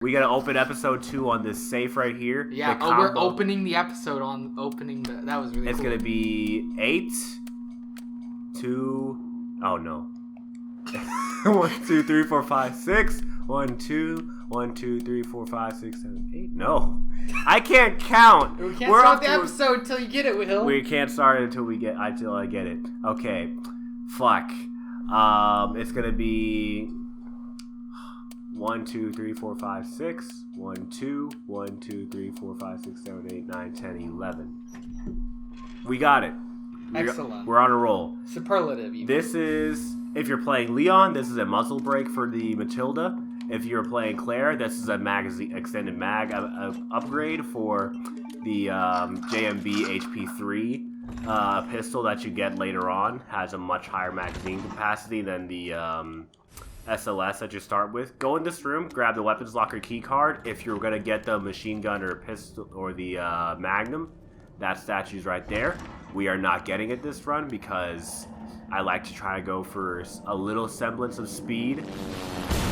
We gotta open episode 2 on this safe right here. Yeah, we're opening the episode on opening the. That was really It's cool. gonna be 8, 2. Oh no. 1, 2, 3, 4, 5, 6. 1, 2, 1, 2, 3, 4, 5, 6, 7, 8. No, I can't count. We can't start the episode until you get it, Will. We can't start it until I get it. Okay, fuck. It's gonna be 1, 2, 3, 4, 5, 6. 1, 2, 1, 2, 3, 4, 5, 6, 7, 8, 9, 10, 11. We got it. Excellent. We're on a roll. Superlative. Even. This is, if you're playing Leon, this is a muzzle brake for the Matilda. If you're playing Claire, this is a magazine extended mag upgrade for the JMB HP3 pistol that you get later on. Has a much higher magazine capacity than the SLS that you start with. Go in this room, grab the weapons locker key card. If you're gonna get the machine gun or pistol or the Magnum, that statue's right there. We are not getting it this run because I like to try to go for a little semblance of speed,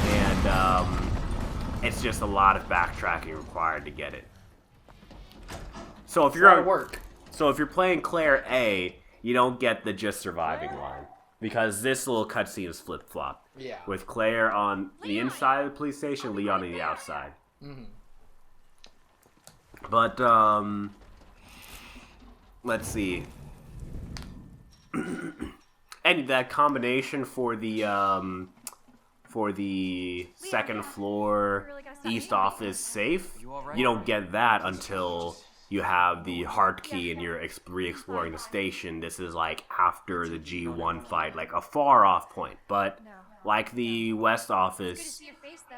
and it's just a lot of backtracking required to get it. So if you're playing Claire A, you don't get the just surviving line because this little cutscene is flip flop. Yeah. With Claire on the inside of the police station, Leon on the outside. Mm-hmm. But let's see. And that combination for the second floor East office safe, you don't get that until you have the hard key and you're re-exploring the station. This is like after the G1 fight, like a far off point. But like the West office, did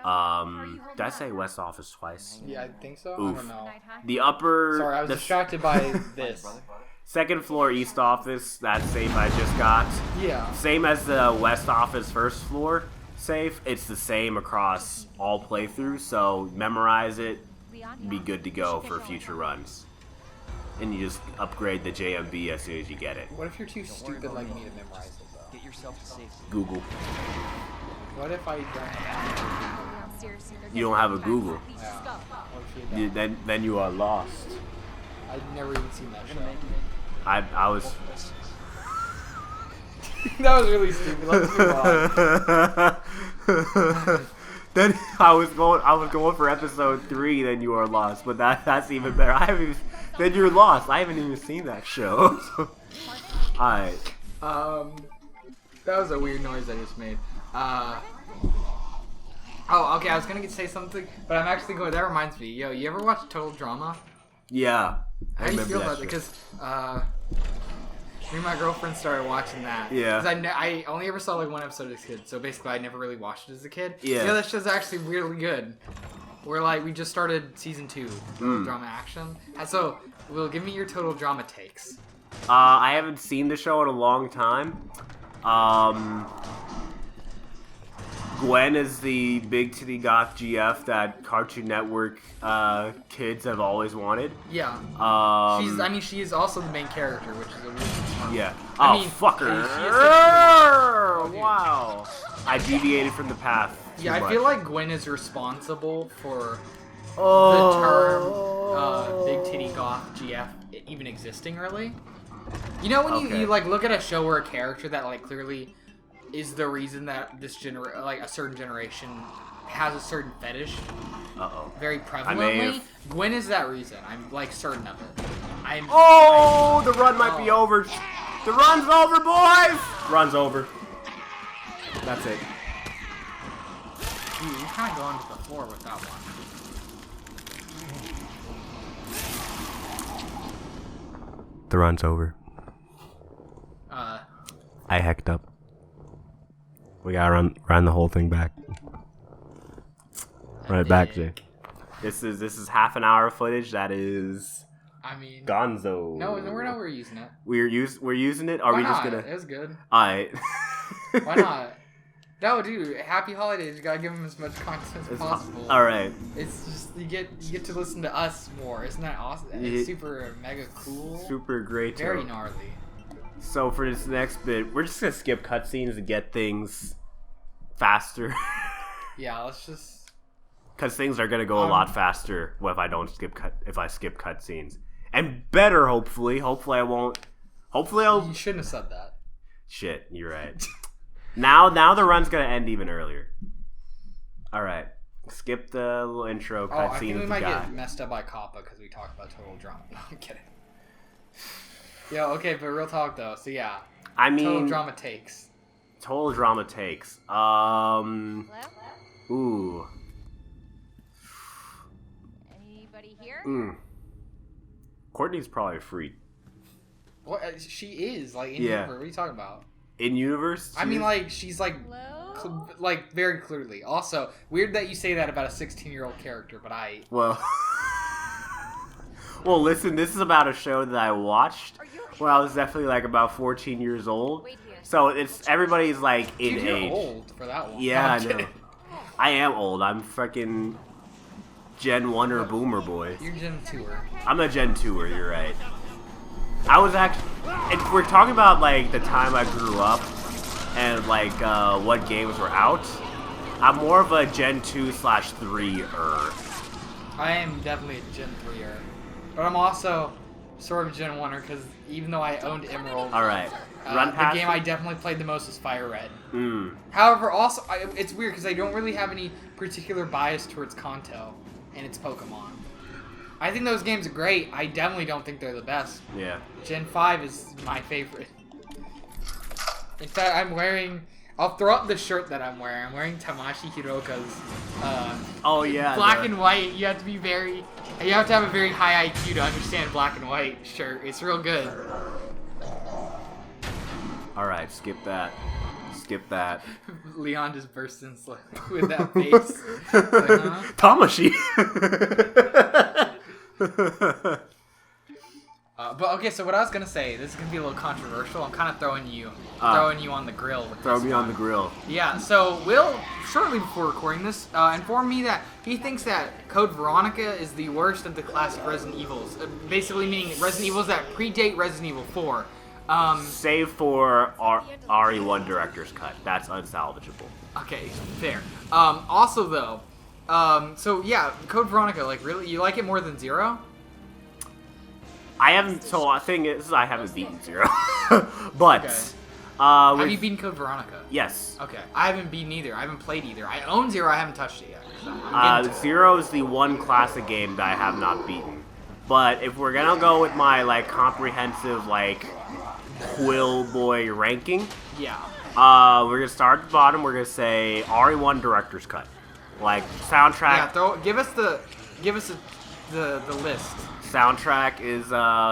I say West office twice? Yeah, I think so. Oof. I don't know. The upper... Sorry, I was distracted by this. Second floor East office, that safe I just got. Yeah. Same as the West office first floor safe. It's the same across all playthroughs, so memorize it. Be good to go for future runs. And you just upgrade the JMB as soon as you get it. What if you're too stupid like me to memorize it, though? Get yourself to safety. Google. What if I don't have You don't have a Google. Yeah. What if you don't? Then you are lost. I've never even seen that show. I was... That was really stupid. Let's move on. Then I was going for episode 3. Then you are lost, but that's even better. Then you're lost. I haven't even seen that show. Alright. That was a weird noise I just made. Oh, okay. I was gonna say something, but I'm actually going. That reminds me. Yo, you ever watch Total Drama? Yeah. How do you feel about it? Because me and my girlfriend started watching that. Yeah. Because I only ever saw like one episode as a kid, so basically I never really watched it as a kid. Yeah. Yeah, that show's actually really good. We just started season 2, Total Drama Action. And so, Will, give me your Total Drama takes. I haven't seen the show in a long time. Gwen is the big titty goth GF that Cartoon Network kids have always wanted. Yeah. She is also the main character, which is a really smart. Yeah. Fuck her. Wow. I deviated from the path. Yeah, I feel like Gwen is responsible for the term big titty goth GF even existing, really. You know when you like look at a show or a character that like clearly is the reason that this a certain generation has a certain fetish. Very prevalently. Gwen is that reason. I'm like certain of it. The run might be over. The run's over, boys. Run's over. That's it. Dude, you're kind of going to the floor with that one. The run's over. I hecked up. We gotta run the whole thing back. Run it back, Jay. This is half an hour of footage. That is. Gonzo. No, we're using it. We're using it. Are we just gonna? It was good. Alright. Why not? No, dude. Happy holidays. You gotta give them as much content as possible. All right. It's just you get to listen to us more. Isn't that awesome? It's super mega cool. Super great. Very gnarly. So for this next bit, we're just gonna skip cutscenes and get things faster. Yeah, let's just because things are gonna go a lot faster if I don't skip cutscenes, and better hopefully. Hopefully I won't. Hopefully I'll. You shouldn't have said that. Shit, you're right. now the run's gonna end even earlier. All right, skip the little intro cutscene. I think we of the might guy. get messed up by Kappa because we talked about total drama. No, I'm kidding. Yo, okay, but real talk though. So yeah, I mean, total drama takes. Total drama takes. Ooh. Anybody here? Courtney's probably free. What? She is like in Yeah. universe. What are you talking about? In universe? I mean, like she's like, Hello? like very clearly. Also, weird that you say that about a 16-year-old character, but I. Well. Well, listen. This is about a show that I watched when I was definitely like about 14 years old. Wait here. So it's everybody's like in Dude, you're age. old for that one. Yeah, No, I I'm know. kidding. I am old. I'm fucking Gen 1 or Boomer boy. You're Gen 2er. I'm a Gen 2er, you're right. I was actually... If we're talking about, like, the time I grew up and, like, what games were out, I'm more of a Gen 2/3er. I am definitely a Gen 3er. But I'm also sort of Gen 1er because even though I owned Emerald, Alright. Run the past game it? I definitely played the most was Fire Red. Mm. However, also, it's weird because I don't really have any particular bias towards Kanto and its Pokemon. I think those games are great. I definitely don't think they're the best. Yeah. Gen 5 is my favorite. In fact, I'm wearing... I'll throw up the shirt that I'm wearing. I'm wearing Tamashi Hiroka's Oh, yeah. black and white. You have to be very... You have to have a very high IQ to understand black and white shirt. It's real good. Alright, skip that. Skip that. Leon just bursts in with that face. Like, huh? Tamashi! But okay, so what I was gonna say, this is gonna be a little controversial. I'm kind of throwing you on the grill. With Throw this me one. on the grill. Yeah. So Will, shortly before recording this, informed me that he thinks that Code Veronica is the worst of the classic Resident Evils. Basically, meaning Resident Evils that predate Resident Evil 4. Save for RE1 Director's Cut. That's unsalvageable. Okay, fair. Also though, so yeah, Code Veronica, like really, you like it more than Zero? I haven't. So the thing is, I haven't beaten Zero, but Okay. with, Have you beaten Code Veronica? yes, Okay, I haven't beaten either. I haven't played either. I own Zero. I haven't touched it yet. I'm getting to it. Zero is the one classic game that I have not beaten. But if we're gonna go with my like comprehensive like Quill Boy ranking, Yeah. we're gonna start at the bottom. We're gonna say RE1 Director's Cut, like soundtrack. Yeah. Give us the list. Soundtrack is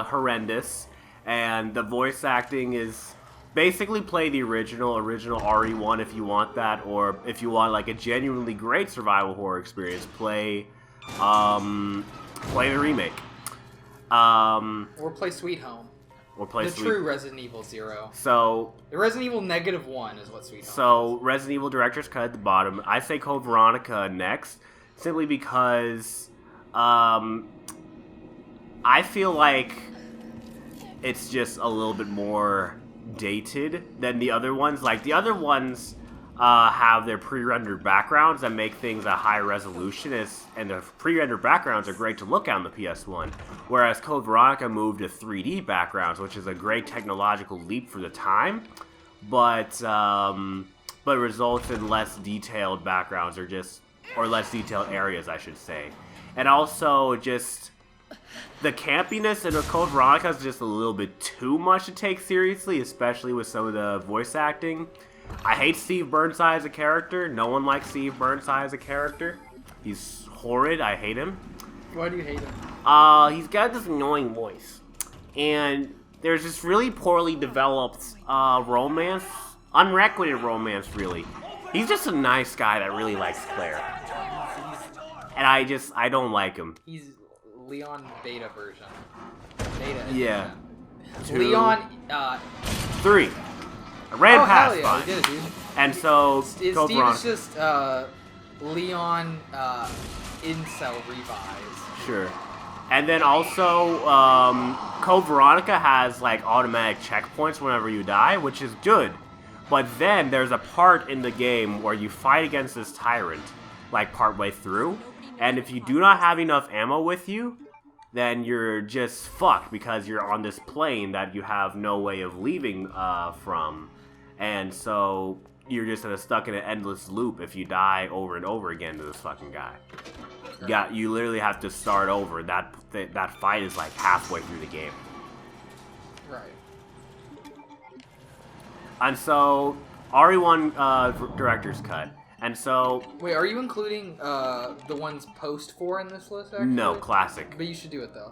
horrendous, and the voice acting is basically play the original RE1 if you want that, or if you want like a genuinely great survival horror experience, play the remake. Or play Sweet Home. Or play The Sweet. true Resident Evil Zero. So The Resident Evil -1 is what Sweet Home is. So, Resident Evil Director's Cut at the bottom. I say Code Veronica next, simply because I feel like it's just a little bit more dated than the other ones. Like, the other ones have their pre-rendered backgrounds that make things a high resolution, and the pre-rendered backgrounds are great to look at on the PS1, whereas Code Veronica moved to 3D backgrounds, which is a great technological leap for the time, but results in less detailed backgrounds, or less detailed areas, I should say. And also, just the campiness in Code Veronica is just a little bit too much to take seriously, especially with some of the voice acting. I hate Steve Burnside as a character. No one likes Steve Burnside as a character. He's horrid. I hate him. Why do you hate him? He's got this annoying voice. And there's this really poorly developed romance. Unrequited romance, really. He's just a nice guy that really likes Claire. And I don't like him. He's Leon beta version. Beta edition. Yeah. 2, Leon, 3. I ran past hell yeah, 5. we did it, dude. And so, Steve Code is Veronica. just Leon incel revise. Sure. And then also, Code Veronica has like automatic checkpoints whenever you die, which is good. But then there's a part in the game where you fight against this tyrant, like partway through, And if you do not have enough ammo with you, then you're just fucked because you're on this plane that you have no way of leaving from. And so you're just stuck in an endless loop if you die over and over again to this fucking guy. You literally have to start over. That fight is like halfway through the game. Right. And so, RE1 Director's Cut. And so... Wait, are you including the ones post-4 in this list, actually? No, Classic. But you should do it, though.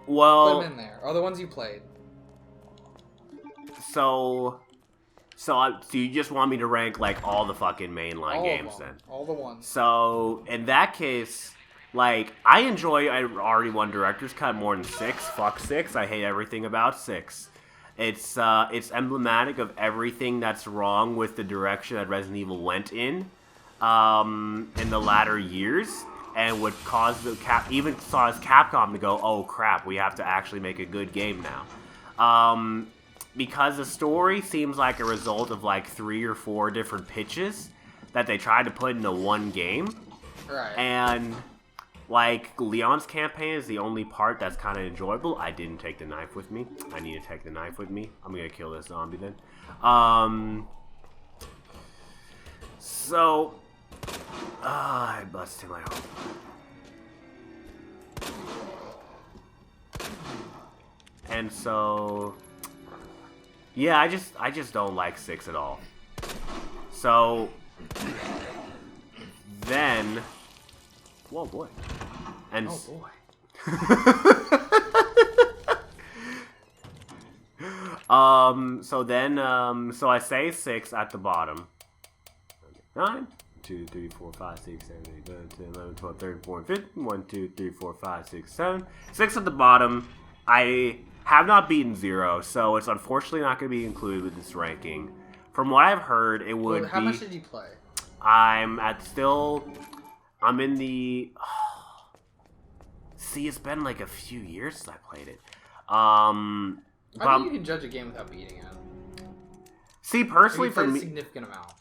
Well... Put them in there. Or the ones you played. So you just want me to rank, like, all the fucking mainline games, then? All the ones. So, in that case, like, I enjoy RE1 Director's Cut more than 6. Fuck 6. I hate everything about 6. It's emblematic of everything that's wrong with the direction that Resident Evil went in the latter years, and would cause even cause Capcom to go, oh crap, we have to actually make a good game now. Because the story seems like a result of like 3 or 4 different pitches that they tried to put into one game. Right. And like, Leon's campaign is the only part that's kind of enjoyable. I didn't take the knife with me. I need to take the knife with me. I'm gonna kill this zombie then. So... I busted my home. And so... Yeah, I just don't like 6 at all. So... Then... Whoa, boy. And oh, boy. So I say 6 at the bottom. 9, 2, 3, 4, 5, 6, 7, 8, 9, 10, 11, 12, 13, 14, 15. 1, 2, 3, 4, 5, 6, 7. 6 at the bottom. I have not beaten 0, so it's unfortunately not going to be included with this ranking. From what I've heard, it would How much did you play? I'm in the... See, it's been like a few years since I played it. I think you can judge a game without beating it. See, personally, for me... a significant amount.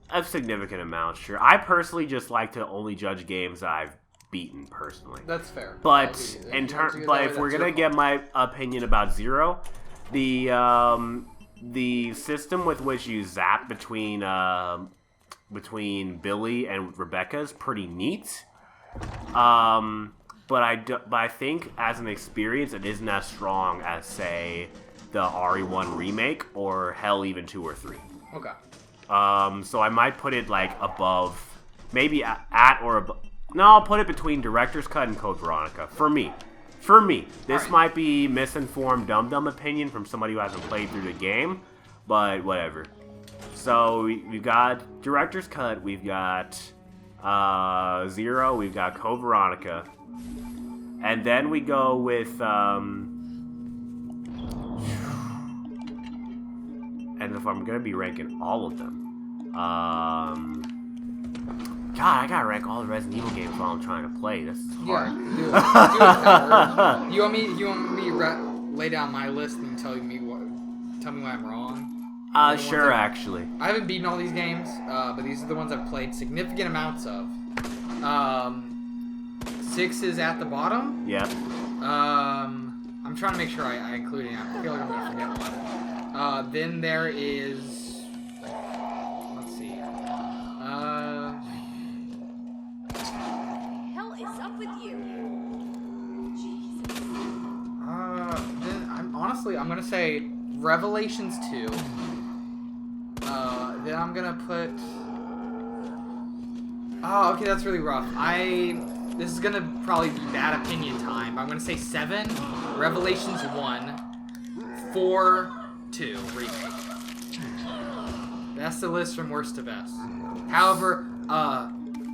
A significant amount, sure. I personally just like to only judge games that I've beaten, personally. That's fair. But if we're gonna get my opinion about 0, the system with which you zap between Billy and Rebecca is pretty neat. But I think as an experience, it isn't as strong as, say, the RE1 remake or hell, even 2 or 3. Okay. So I might put it like above, maybe at or above. No, I'll put it between Director's Cut and Code Veronica. For me, this might be misinformed dum-dum opinion from somebody who hasn't played through the game, but whatever. So we've got Director's Cut, we've got 0, we've got Code Veronica, and then we go with and if I'm gonna be ranking all of them, God, I gotta rank all the Resident Evil games while I'm trying to play. This is hard. Yeah, do it. You want me to lay down my list and tell me why I'm wrong? Sure, actually. I haven't beaten all these games, but these are the ones I've played significant amounts of. 6 is at the bottom. Yep. I'm trying to make sure I include it. I feel like I'm gonna forget one. Then there is. Let's see. What the hell is up with you? Jesus. Then I'm gonna say Revelations 2. Then I'm gonna put. Oh, okay, that's really rough. This is gonna probably be bad opinion time. I'm gonna say 7, Revelations 1, 4, 2 remake. That's the list from worst to best. However,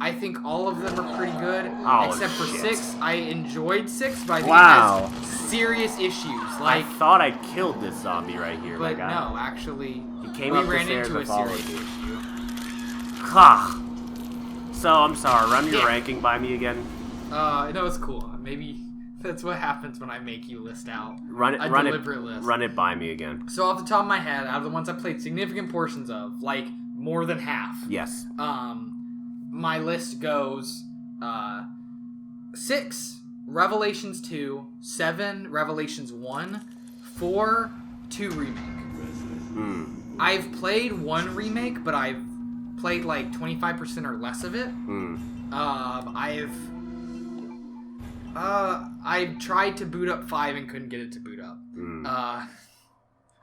I think all of them are pretty good, except for 6. I enjoyed 6, but I think it has serious issues. Like, I thought I killed this zombie right here, but my guy. No, actually, He came we up the ran stairs into a and followed serious me. issue. Ha! So, I'm sorry, run your ranking by me again. No, it's cool. Maybe that's what happens when I make you list out deliberate list. Run it by me again. So off the top of my head, out of the ones I played significant portions of, like more than half. Yes. My list goes 6, Revelations 2, 7, Revelations 1, 4, 2 remake. I've played 1 remake, but I've played like 25% or less of it. I've tried to boot up 5 and couldn't get it to boot up.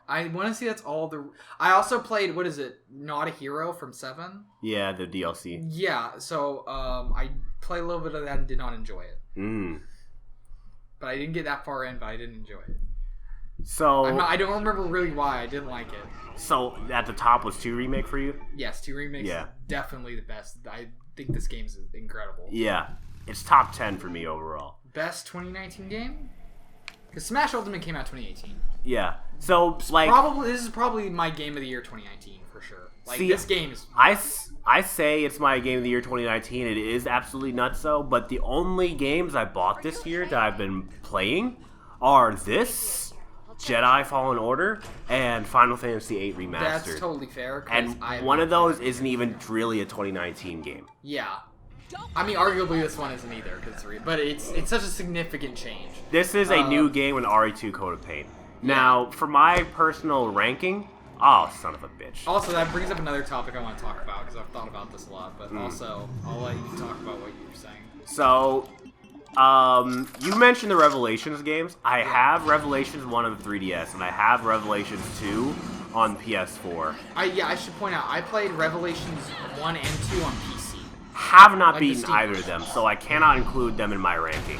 I want to see that's all the... I also played, what is it, Not a Hero from 7? Yeah, the DLC. Yeah, so I played a little bit of that and did not enjoy it. But I didn't get that far in, but I didn't enjoy it. So... I don't remember really why I didn't like it. So, at the top was 2 remake for you? Yes, 2 remakes is definitely the best. I think this game's incredible. Yeah. It's top 10 for me overall. Best 2019 game? Because Smash Ultimate came out 2018. Yeah. So, like... This is probably my game of the year 2019, for sure. Like, see, this game is... I say it's my game of the year 2019. It is absolutely nutso, but the only games I bought this year that I've been playing are this, Jedi Fallen Order, and Final Fantasy VIII Remastered. That's totally fair. And one of those isn't even really a 2019 game. Yeah. I mean, arguably this one isn't either, but it's such a significant change. This is a new game in RE2 Code of Pain. Now, for my personal ranking, oh, son of a bitch. Also, that brings up another topic I want to talk about, because I've thought about this a lot, but also, I'll let you talk about what you were saying. So, you mentioned the Revelations games. I have Revelations 1 on the 3DS, and I have Revelations 2 on PS4. I should point out, I played Revelations 1 and 2 on PC. Have not beaten either of them, so I cannot include them in my rankings.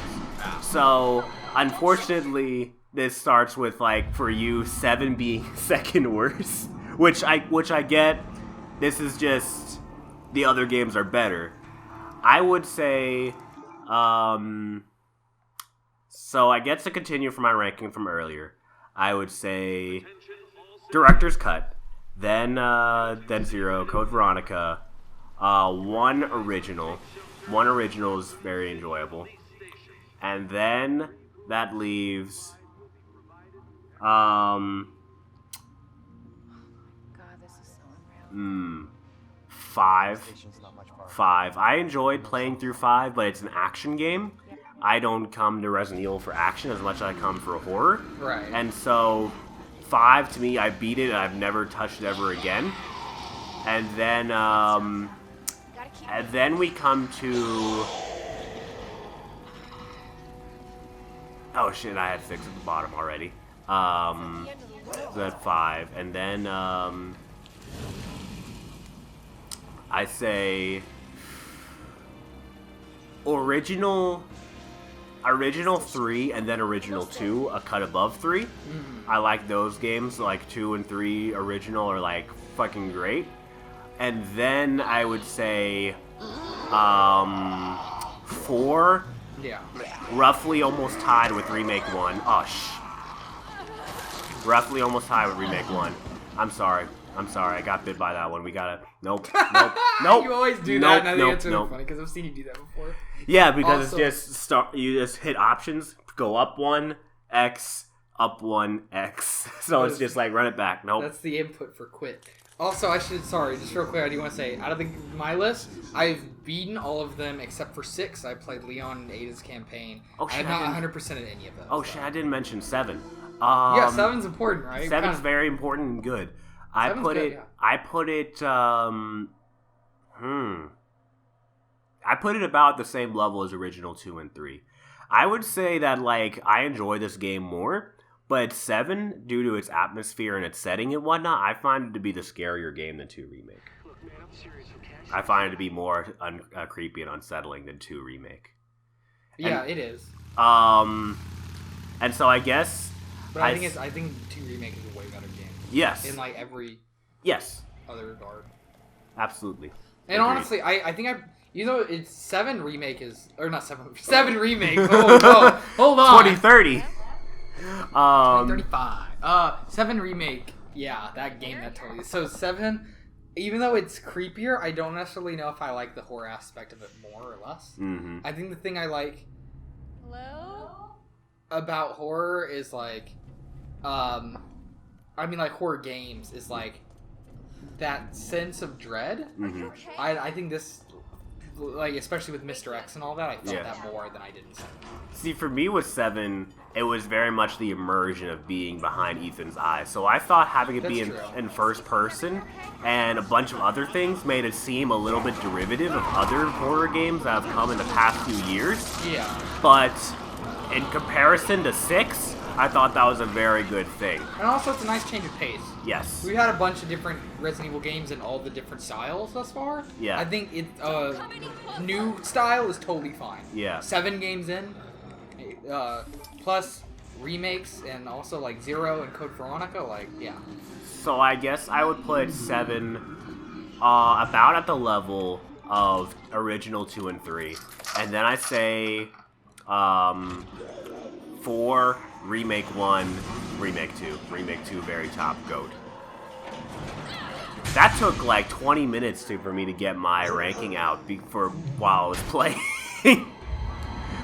So, unfortunately, this starts with, like, for you, 7 being second worst, which I get. This is just, the other games are better. I would say, so I get to continue from my ranking from earlier. I would say Director's Cut, then 0, Code Veronica, 1 original. 1 original is very enjoyable. And then that leaves God, this is so unreal. 5. I enjoyed playing through 5, but it's an action game. I don't come to Resident Evil for action as much as I come for horror. Right. And so 5 to me, I beat it and I've never touched it ever again. And then we come to... Oh shit, I had 6 at the bottom already. So that's 5. And then I say original 3 and then original 2, a cut above 3. I like those games, like 2 and 3 original are like fucking great. And then I would say 4, roughly almost tied with Remake 1. Roughly almost tied with Remake 1. I'm sorry, I got bit by that one. We gotta... Nope. You always do that, and I think it's really funny, because I've seen you do that before. Yeah, because also, it's just... you just hit options, go up 1, X, up 1, X. So it's just like, run it back. Nope. That's the input for quit. Also, just real quick, I do want to say, out of my list, I've beaten all of them except for 6. I played Leon and Ada's campaign. Oh, shit, I have not 100%ed any of them. Oh, shit, I didn't mention 7. Yeah, 7's important, right? 7's very important and good. I put it about the same level as original 2 and 3. I would say that, like, I enjoy this game more, but 7, due to its atmosphere and its setting and whatnot, I find it to be the scarier game than 2 Remake. I find it to be more creepy and unsettling than 2 Remake. Yeah, it is. And so I guess... But I think 2 Remake is a way better game. Yes. In, like, every... Yes. Other regard. Absolutely. And agreed. Honestly, I think you know, it's 7 Remake is... Or not 7 Remake. Oh, no. Hold on. 2030. 2035. 7 Remake. Yeah, that game, that totally... So 7, even though it's creepier, I don't necessarily know if I like the horror aspect of it more or less. Mm-hmm. I think the thing I like... Hello? About horror is, like... I mean, like, horror games is, like, that sense of dread. Mm-hmm. I think this... like especially with Mr. X and all that, I felt Yeah. that more than I did in 7. See, for me with 7, it was very much the immersion of being behind Ethan's eyes. So I thought having it be That's true. in first person and a bunch of other things made it seem a little bit derivative of other horror games that have come in the past few years. Yeah. But in comparison to 6, I thought that was a very good thing. And also, it's a nice change of pace. Yes. We've had a bunch of different Resident Evil games in all the different styles thus far. Yeah. I think new style is totally fine. Yeah. 7 games in, plus remakes and also like 0 and Code Veronica, like yeah. So I guess I would put 7 about at the level of original 2 and 3. And then I say 4, Remake 1, Remake 2. Remake 2, very top, GOAT. That took like 20 minutes for me to get my ranking out while I was playing.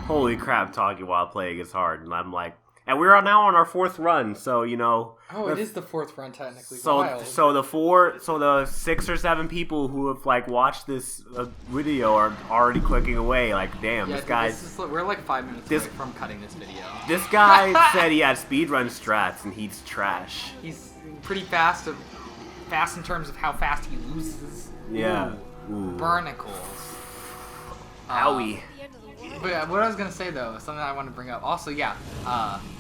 Holy crap, talking while playing is hard. And I'm like, and we're now on our 4th run, so you know. Oh, it is the 4th run technically. So the 6 or 7 people who have like watched this video are already clicking away. Like, damn, yeah, this guy's. we're like 5 minutes away from cutting this video. This guy said he had speedrun strats and he's trash. He's pretty fast in terms of how fast he loses. Yeah. Ooh. Barnacles. Owie. But what I was gonna say though, something I want to bring up. Also, yeah.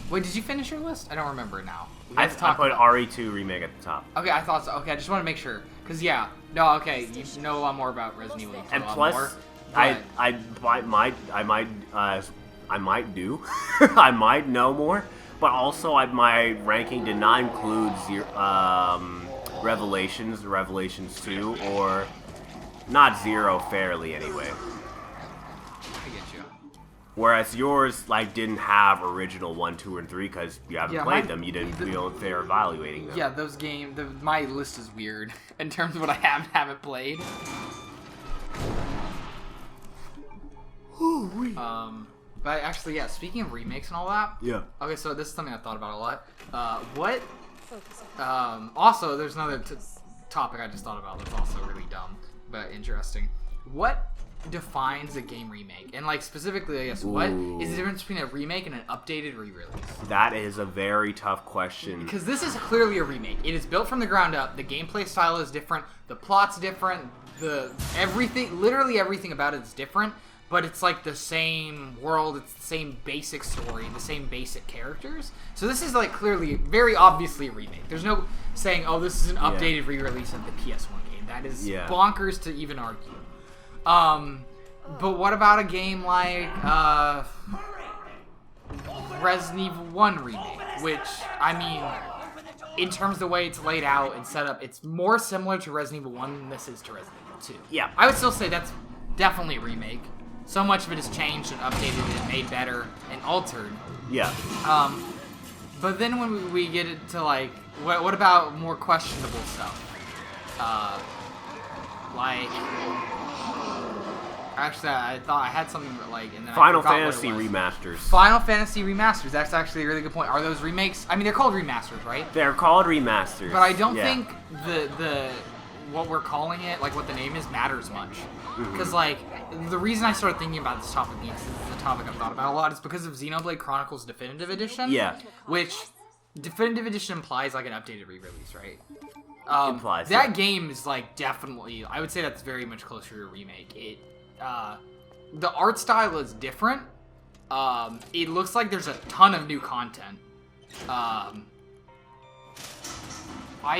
Wait, did you finish your list? I don't remember it now. I put RE2 remake at the top. Okay, I thought so. Okay, I just want to make sure, cause yeah, no, okay, you know a lot more about Resident Evil. And plus, more, I might do, I might know more, but also my ranking did not include Revelations 2, or not 0 fairly anyway. I get you. Whereas yours like didn't have original 1, 2, and 3 because you haven't played them. You didn't feel they're evaluating them. Yeah, those games. My list is weird in terms of what I haven't played. But actually, yeah. Speaking of remakes and all that. Yeah. Okay, so this is something I thought about a lot. Also, there's another topic I just thought about that's also really dumb but interesting. What defines a game remake? And like specifically, I guess, what is the difference between a remake and an updated re-release? That is a very tough question. Because this is clearly a remake. It is built from the ground up. The gameplay style is different. The plot's different. Literally everything about it is different. But it's like the same world. It's the same basic story. The same basic characters. So this is like clearly, very obviously a remake. There's no saying, oh, this is an updated re-release of the PS1 game. That is bonkers to even argue. But what about a game like Resident Evil 1 remake? Which, I mean, in terms of the way it's laid out and set up, it's more similar to Resident Evil 1 than this is to Resident Evil 2. Yeah. I would still say that's definitely a remake. So much of it has changed and updated and made better and altered. Yeah. But then when we get into like, what about more questionable stuff? Like, actually, I thought I had something like, and then Final I forgot Fantasy what it was. remasters. Final Fantasy remasters. That's actually a really good point. Are those remakes? I mean, they're called remasters, right? They're called remasters. But I don't think the what we're calling it, like what the name is, matters much. Because like the reason I started thinking about this topic, because this is a topic I've thought about a lot, is because of Xenoblade Chronicles Definitive Edition. Yeah. Which Definitive Edition implies like an updated re-release, right? Implies that game is like definitely. I would say that's very much closer to a remake. The art style is different. It looks like there's a ton of new content. I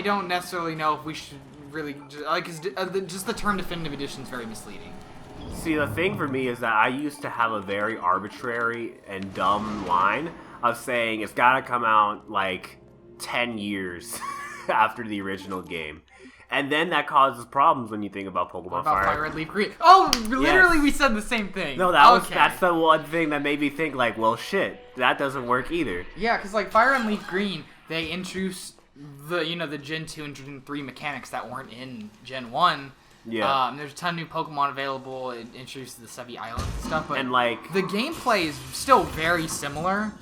don't necessarily know if we should really like just the term Definitive Edition is very misleading. See, the thing for me is that I used to have a very arbitrary and dumb line of saying it's gotta come out like 10 years after the original game. And then that causes problems when you think about Pokemon Fire Red Leaf Green. Oh, literally we said the same thing. No, that's the one thing that made me think like, well, shit, that doesn't work either. Yeah, because like Fire and Leaf Green, they introduced the Gen 2 and Gen 3 mechanics that weren't in Gen 1. Yeah. There's a ton of new Pokemon available. It introduces the Sevi Islands and stuff, but and like the gameplay is still very similar.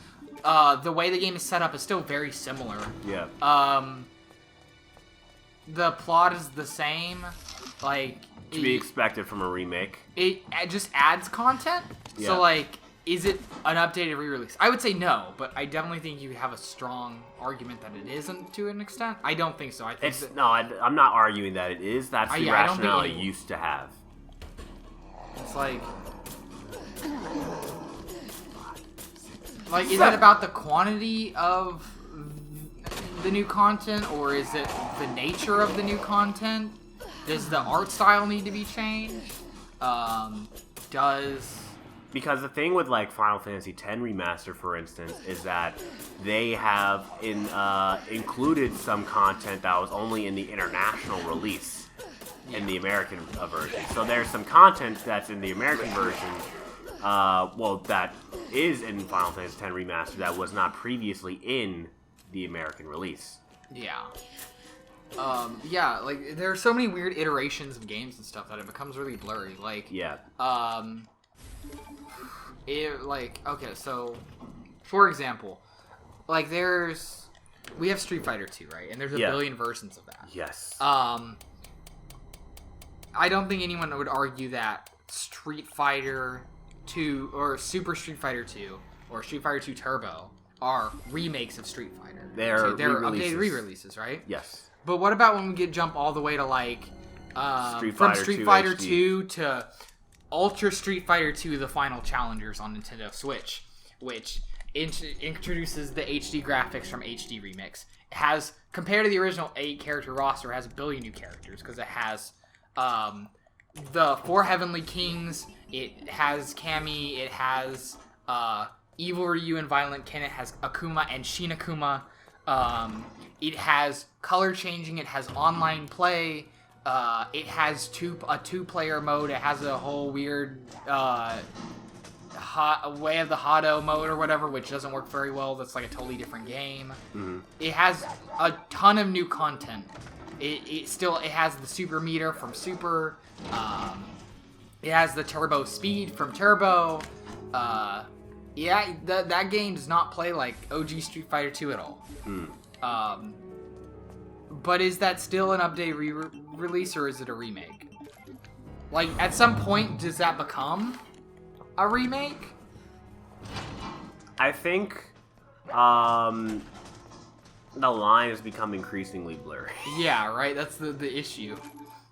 The way the game is set up is still very similar. Yeah. The plot is the same. Like, to be expected from a remake. It just adds content. Yeah. So like, is it an updated re-release? I would say no, but I definitely think you have a strong argument that it isn't to an extent. I don't think so. I think I'm not arguing that it is. That's the rationale it used to have. It's like, is it about the quantity of the new content, or is it the nature of the new content? Does the art style need to be changed? Because the thing with like Final Fantasy X Remaster, for instance, is that they have included some content that was only in the international release in the American version. So there's some content that's in the American version, that is in Final Fantasy X Remaster that was not previously in the American release. Yeah. Like there are so many weird iterations of games and stuff that it becomes really blurry. Like, okay, so for example, like we have Street Fighter 2, right? And there's a billion versions of that. Yes. I don't think anyone would argue that Street Fighter 2 or Super Street Fighter 2 or Street Fighter 2 Turbo are remakes of Street Fighter. They're updated re-releases, right? Yes. But what about when we jump all the way to like from Street Fighter 2 to Ultra Street Fighter 2: The Final Challengers on Nintendo Switch, which introduces the HD graphics from HD Remix. It has, compared to the original 8-character roster, it has a billion new characters because it has the 4 Heavenly Kings, it has Cammy, it has Evil Ryu and Violent Ken, it has Akuma and Shin Akuma, it has color changing, it has online play, it has a two-player mode, it has a whole weird Way of the Hado mode or whatever, which doesn't work very well. That's like a totally different game. Mm-hmm. It has a ton of new content. It has the Super Meter from Super. It has the Turbo Speed from Turbo. That game does not play like OG Street Fighter 2 at all. But is that still an update release or is it a remake? Like, at some point, does that become a remake? I think the line has become increasingly blurry. Yeah, right? That's the issue.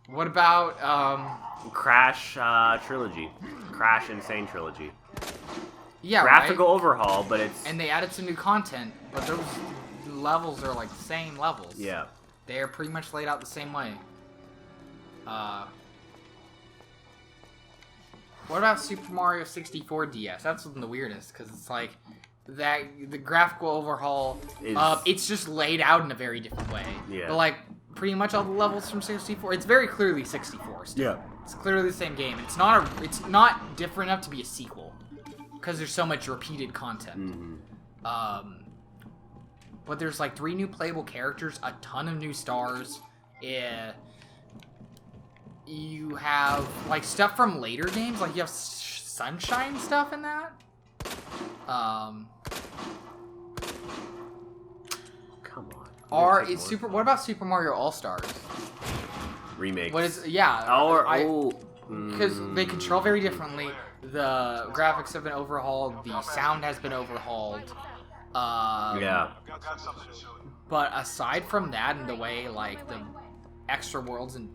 What about Crash Trilogy. Crash Insane Trilogy. Yeah, graphical right? overhaul, but it's... And they added some new content, but those levels are like the same levels. Yeah. They are pretty much laid out the same way. What about Super Mario 64 DS? That's the weirdest, because it's like that the graphical overhaul. It's just laid out in a very different way. Yeah. But like pretty much all the levels from 64, it's very clearly 64. Still. Yeah. It's clearly the same game. It's not different enough to be a sequel, because there's so much repeated content. Mm-hmm. But there's like 3 new playable characters, a ton of new stars. You have like stuff from later games, like you have Sunshine stuff in that. Come on. What about Super Mario All Stars? Remake. What is because they control very differently. The graphics have been overhauled. The sound has been overhauled. Yeah. But aside from that, and the way like the extra worlds and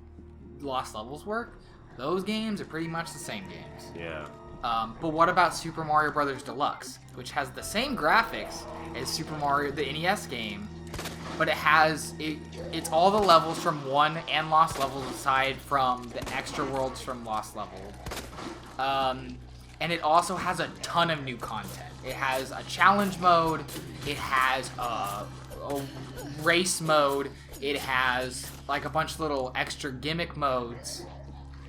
Lost Levels work, those games are pretty much the same games. Yeah. But what about Super Mario Bros. Deluxe, which has the same graphics as Super Mario, the NES game, but it's all the levels from 1 and Lost Levels aside from the extra worlds from Lost Level. And it also has a ton of new content. It has a challenge mode, it has a race mode, it has like a bunch of little extra gimmick modes.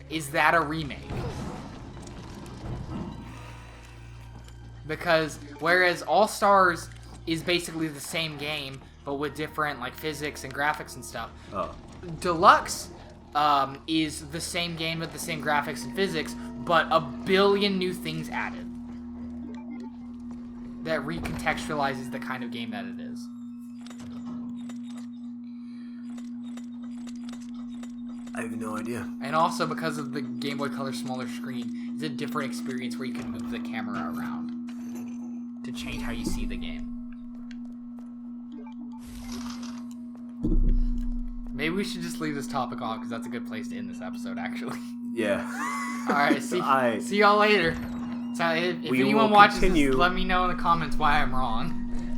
Is that a remake? Because whereas All Stars is basically the same game, but with different like physics and graphics and stuff, Deluxe is the same game with the same graphics and physics, but a billion new things added that recontextualizes the kind of game that it is. have no idea. And also because of the Game Boy Color smaller screen, it's a different experience where you can move the camera around to change how you see the game. Maybe we should just leave this topic off because that's a good place to end this episode, actually. Yeah. Alright, see y'all later. So if anyone watches this, let me know in the comments why I'm wrong.